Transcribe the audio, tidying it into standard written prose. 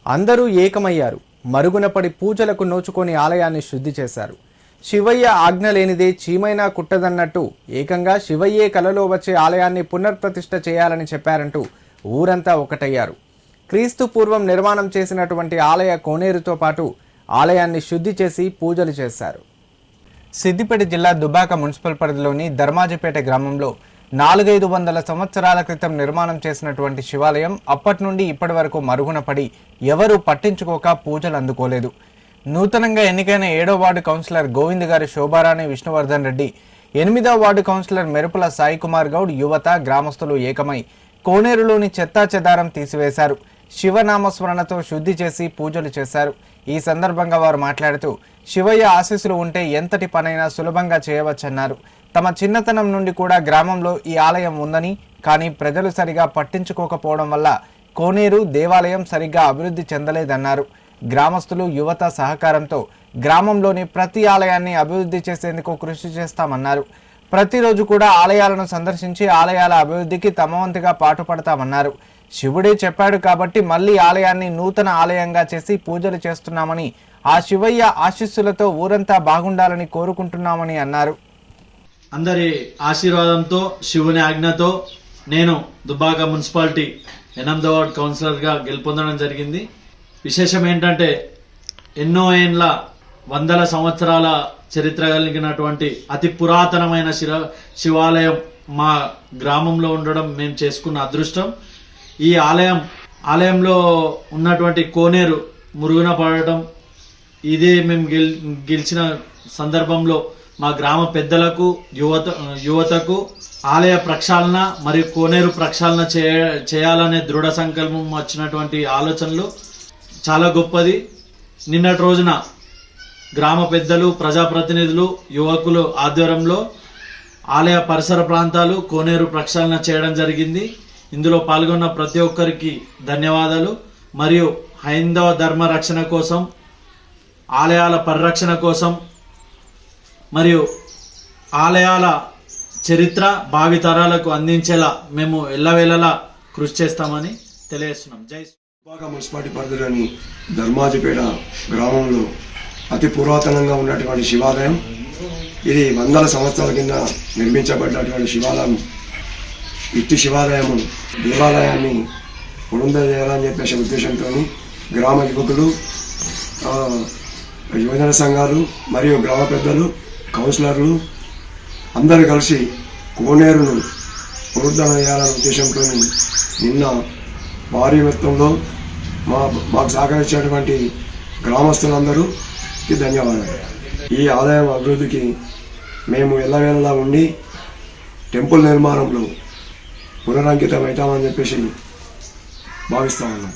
అందరూ ఏకమయ్యారు. మరుగున పడి పూజలకు నోచుకొని ఆలయాన్ని శుద్ధి చేశారు. శివయ్య ఆజ్ఞ లేనిదే చీమైనా కుట్టదన్నట్టు ఏకంగా శివయ్యే కలలో వచ్చే ఆలయాన్ని పునర్ప్రతిష్ఠ చేయాలని చెప్పారంటూ ఊరంతా ఒకటయ్యారు. క్రీస్తు పూర్వం నిర్మాణం చేసినటువంటి ఆలయ కోనేరుతో పాటు ఆలయాన్ని శుద్ధి చేసి పూజలు చేశారు. సిద్దిపేట జిల్లా దుబ్బాక మున్సిపల్ పరిధిలోని ధర్మాజిపేట గ్రామంలో 400-500 సంవత్సరాల క్రితం నిర్మాణం చేసినటువంటి శివాలయం అప్పటి నుండి ఇప్పటి వరకు మరుగున పడి ఎవరూ పట్టించుకోక పూజలు అందుకోలేదు. నూతనంగా ఎన్నికైన 7వ వార్డు కౌన్సిలర్ గోవింద్ గారి శోభారాణి విష్ణువర్ధన్ రెడ్డి, 8వ వార్డు కౌన్సిలర్ మెరుపుల సాయి కుమార్ గౌడ్, యువత, గ్రామస్తులు ఏకమై కోనేరులోని చెత్తా చెదారం తీసివేశారు. శివనామస్మరణతో శుద్ధి చేసి పూజలు చేశారు. ఈ సందర్భంగా వారు మాట్లాడుతూ శివయ్య ఆశీస్సులు ఉంటే ఎంతటి పనైనా సులభంగా చేయవచ్చన్నారు. తమ చిన్నతనం నుండి కూడా గ్రామంలో ఈ ఆలయం ఉందని, కానీ ప్రజలు సరిగా పట్టించుకోకపోవడం వల్ల కోనేరు దేవాలయం సరిగ్గా అభివృద్ధి చెందలేదన్నారు. గ్రామస్తులు, యువత సహకారంతో గ్రామంలోని ప్రతి ఆలయాన్ని అభివృద్ధి చేసేందుకు కృషి చేస్తామన్నారు. ప్రతిరోజు కూడా ఆలయాలను సందర్శించి ఆలయాల అభివృద్ధికి తమ వంతుగా పాటుపడతామన్నారు. శివుడే చెప్పాడు కాబట్టి మళ్ళీ ఆలయాన్ని నూతన ఆలయంగా చేసి పూజలు చేస్తున్నామని, ఆ శివయ్య ఆశీస్సులతో ఊరంతా బాగుండాలని కోరుకుంటున్నామని అన్నారు. అందరి ఆశీర్వాదంతో, శివుని ఆజ్ఞతో నేను దుబ్బాక మున్సిపాలిటీ 8వ వార్డు కౌన్సిలర్గా గెలుపొందడం జరిగింది. విశేషం ఏంటంటే ఎన్నో ఏండ్ల 100 సంవత్సరాల చరిత్ర కలిగినటువంటి అతి పురాతనమైన శివాలయం మా గ్రామంలో ఉండడం మేము చేసుకున్న అదృష్టం. ఈ ఆలయంలో ఉన్నటువంటి కోనేరు మురుగున పడటం, ఇదే మేము గెలిచిన సందర్భంలో మా గ్రామ పెద్దలకు, యువతకు ఆలయ ప్రక్షాళన మరియు కోనేరు ప్రక్షాళన చేయాలనే దృఢ సంకల్పం వచ్చినటువంటి ఆలోచనలు చాలా గొప్పది. నిన్నటి రోజున గ్రామ పెద్దలు, ప్రజాప్రతినిధులు, యువకులు ఆధ్వర్యంలో ఆలయ పరిసర ప్రాంతాలు కోనేరు ప్రక్షాళన చేయడం జరిగింది. ఇందులో పాల్గొన్న ప్రతి ఒక్కరికి ధన్యవాదాలు. మరియు హైందవ ధర్మ రక్షణ కోసం, ఆలయాల పరిరక్షణ కోసం మరియు ఆలయాల చరిత్ర భావితరాలకు అందించేలా మేము ఎల్లవేళలా కృషి చేస్తామని తెలియజేస్తున్నాం. జై దుబ్బాక మున్సిపాలిటీ పరిధిలోని ధర్మాజిపేట గ్రామంలో అతి పురాతనంగా ఉన్నటువంటి శివాలయం. ఇది 100 సంవత్సరాల కింద నిర్మించబడినటువంటి శివాలయం. ఇట్టి శివాలయము దేవాలయాన్ని పునరుద్ధరణ చేయాలని చెప్పేసి ఉద్దేశంతో గ్రామ యువకులు, యువజన సంఘాలు మరియు గ్రామ పెద్దలు, కౌన్సిలర్లు అందరూ కలిసి కోనేరును పునరుద్ధరణ చేయాలనే ఉద్దేశంతో నిన్న భారీ మొత్తంలో మాకు సహకరించినటువంటి గ్రామస్తులందరూకి ధన్యవాదాలు. ఈ ఆలయం అభివృద్ధికి మేము ఎల్లవేళలా ఉండి టెంపుల్ నిర్మాణంలో పునరంకితం అవుతామని చెప్పేసి భావిస్తా ఉన్నాం.